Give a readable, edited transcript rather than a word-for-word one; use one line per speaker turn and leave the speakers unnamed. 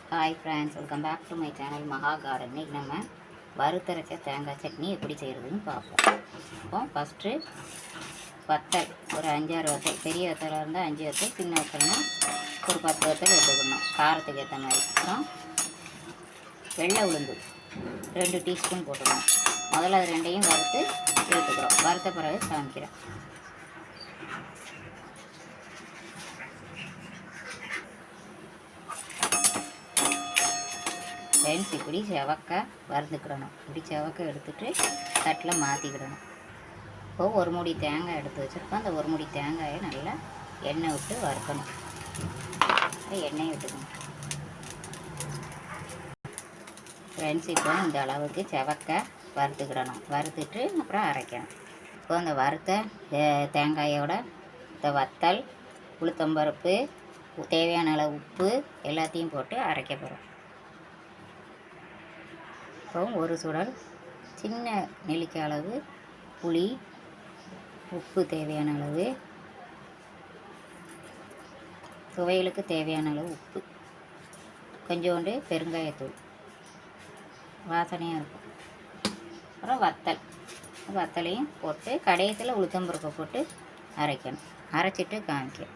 Hi friends, welcome back to my channel Maha Garden. இன்றைக்கி நம்ம வறுத்தரைச்ச தேங்காய் சட்னி எப்படி செய்கிறதுன்னு பார்ப்போம். இப்போ ஃபஸ்ட்டு வத்தல் ஒரு 5-6 வத்தல், பெரிய வத்தலாக இருந்தால் 5 வத்தல், சின்ன வத்தல்னா ஒரு 10 வத்தல் எடுத்துக்கணும் காரத்துக்கு ஏற்ற மாதிரி. அப்புறம் வெள்ளை உளுந்து 2 டீஸ்பூன் போட்டுக்கணும். முதல்ல அது ரெண்டையும் வறுத்து எடுத்துக்கிறோம். வறுத்த பிறகு காமிக்கிறேன். ஃப்ரெண்ட்ஸ், இப்படி செவக்காய் வறுத்துக்கிடணும். இப்படி செவக்காய் எடுத்துகிட்டு தட்டில் மாற்றிக்கிடணும். இப்போது ஒரு மூடி தேங்காய் எடுத்து வச்சுருக்கோம். அந்த ஒரு மூடி தேங்காயை நல்லா எண்ணெய் விட்டு வறுக்கணும். எண்ணெய் விட்டுக்கணும். ஃப்ரெண்ட்ஸ், இப்போ இந்த அளவுக்கு செவக்காய் வறுத்துக்கிடணும். வறுத்துட்டு அப்புறம் அரைக்கணும். இப்போ அந்த வறுத்த தேங்காயோட இந்த வத்தல், உளுத்தம்பருப்பு, தேவையான அளவு உப்பு எல்லாத்தையும் போட்டு அரைக்க போகிறோம். அப்புறம் ஒரு சுடல் சின்ன நெல்லிக்காய் அளவு புளி, உப்பு தேவையான அளவு, துவையலுக்கு தேவையான அளவு உப்பு, கொஞ்சோண்டு பெருங்காயத்தூள் வாசனையாக இருக்கும். அப்புறம் வத்தலையும் போட்டு கடையத்தில் உளுத்தம்பருப்பை போட்டு அரைக்கணும். அரைச்சிட்டு காமிக்க.